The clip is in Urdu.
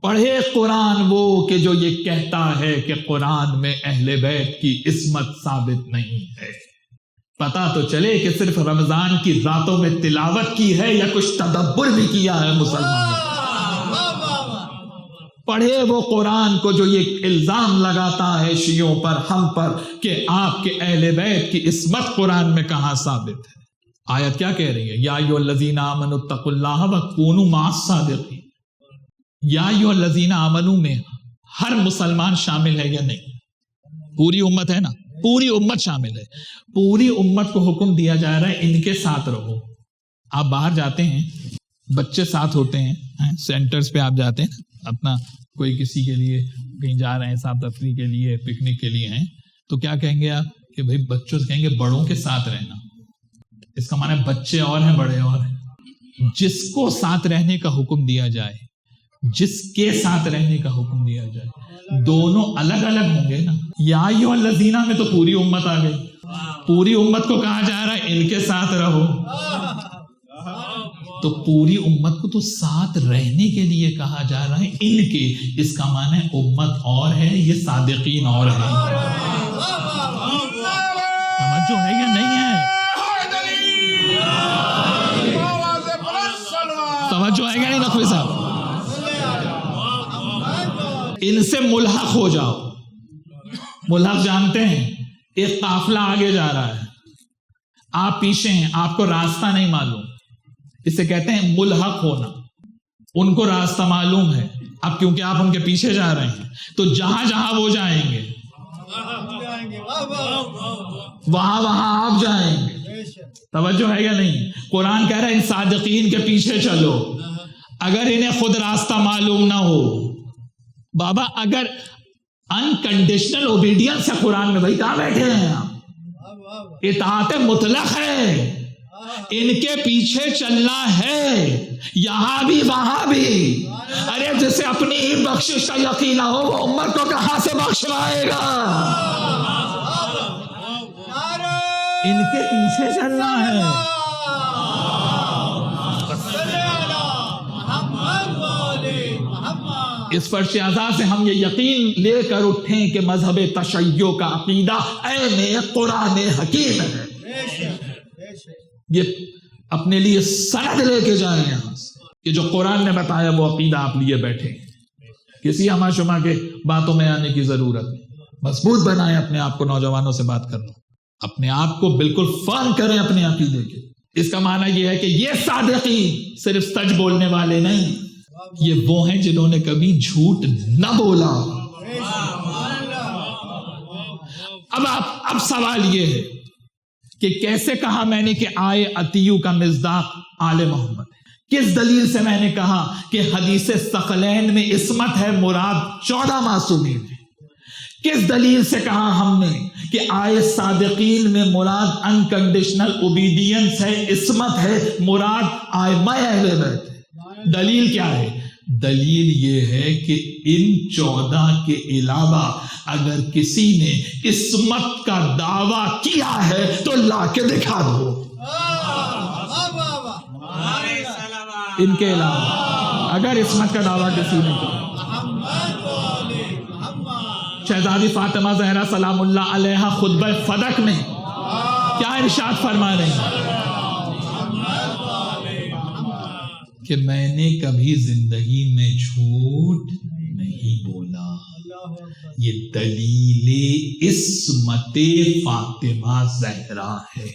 پڑھے قرآن وہ کہ جو یہ کہتا ہے کہ قرآن میں اہل بیت کی عصمت ثابت نہیں ہے. پتا تو چلے کہ صرف رمضان کی راتوں میں تلاوت کی ہے یا کچھ تدبر بھی کیا ہے مسلمانوں. پڑھے وہ قرآن کو جو یہ الزام لگاتا ہے شیعوں پر، ہم پر، کہ آپ کے اہل بیت کی عصمت قرآن میں کہاں ثابت ہے. آیت کیا کہہ رہی ہے؟ یا ایھا الذین آمنوا اتقوا اللہ وکونوا مع الصادقین. یا ایھا الذین آمنوا میں ہر مسلمان شامل ہے یا نہیں؟ پوری امت ہے نا، پوری امت شامل ہے. پوری امت کو حکم دیا جا رہا ہے ان کے ساتھ رہو. آپ باہر جاتے ہیں، بچے ساتھ ہوتے ہیں، سینٹرز پہ آپ جاتے ہیں اپنا، کوئی کسی کے لیے کہیں جا رہے ہیں صاحب تفریح کے لیے، پکنک کے لیے ہیں، تو کیا کہیں گے آپ کہ بھائی بچوں سے کہیں گے بڑوں کے ساتھ رہنا. اس کا معنی بچے اور ہیں بڑے اور ہیں. جس کو ساتھ رہنے کا حکم دیا جائے، جس کے ساتھ رہنے کا حکم دیا جائے، دونوں الگ الگ ہوں گے نا. یا ایھا الذین میں تو پوری امت آ گئی. پوری امت کو کہا جا رہا ہے ان کے ساتھ رہو، تو پوری امت کو تو ساتھ رہنے کے لیے کہا جا رہا ہے ان کے. اس کا معنی امت اور ہے، یہ صادقین اور ہے. توجہ ہے یا نہیں ہے؟ توجہ ہے یا نہیں نقوی صاحب؟ ان سے ملحق ہو جاؤ. ملحق جانتے ہیں؟ ایک قافلہ آگے جا رہا ہے، آپ پیچھے ہیں، آپ کو راستہ نہیں معلوم، اسے کہتے ہیں ملحق ہونا. ان کو راستہ معلوم ہے، اب کیونکہ آپ ان کے پیچھے جا رہے ہیں تو جہاں جہاں وہ جائیں گے وہاں وہاں آپ جائیں گے. توجہ ہے یا نہیں؟ قرآن کہہ رہا ہے ان صادقین کے پیچھے چلو. اگر انہیں خود راستہ معلوم نہ ہو، بابا اگر انکنڈیشنل اوبیڈینس ہے قرآن میں، بھائی کہاں بیٹھے ہیں آپ؟ اطاعت مطلق ہے، ان کے پیچھے چلنا ہے، یہاں بھی وہاں بھی. ارے جسے اپنی ہی بخشش کا یقین نہ ہو وہ امت کو کہاں سے بخشوائے گا؟ ان کے پیچھے چلنا ہے. اس فرش اعضاء سے ہم یہ یقین لے کر اٹھیں کہ مذہب تشیع کا عقیدہ عین قرآن حکیم ہے. یہ اپنے لیے سند لے کے جائیں یہاں سے کہ جو قرآن نے بتایا وہ عقیدہ آپ لیے بیٹھے. کسی ہما شما کے باتوں میں آنے کی ضرورت نہیں. مضبوط بنائیں اپنے آپ کو. نوجوانوں سے بات کر لو، اپنے آپ کو بالکل فرم کریں اپنے عقیدے کے. اس کا معنی یہ ہے کہ یہ صادقین صرف سچ بولنے والے نہیں، یہ وہ ہیں جنہوں نے کبھی جھوٹ نہ بولا. اب سوال یہ ہے کہ کیسے کہا میں نے کہ آئے عطیو کا مصداق آل محمد ہے؟ کس دلیل سے میں نے کہا کہ حدیث ثقلین میں عصمت ہے مراد 14 معصومین ہے؟ کس دلیل سے کہا ہم نے کہ آئے صادقین میں مراد انکنڈیشنل اوبیڈینس ہے، عصمت ہے مراد ائمہ اہل بیت ہے؟ دلیل کیا ہے؟ دلیل یہ ہے کہ ان 14 کے علاوہ اگر کسی نے عصمت کا دعویٰ کیا ہے تو لا کے دکھا دو. ان کے علاوہ اگر عصمت کا دعویٰ کسی نے کیا. شہزادی فاطمہ زہرا سلام اللہ علیہا خطبہ فدق میں کیا ارشاد فرما رہے ہیں کہ میں نے کبھی زندگی میں جھوٹ نہیں بولا. یہ دلیل عصمت فاطمہ زہرا ہے.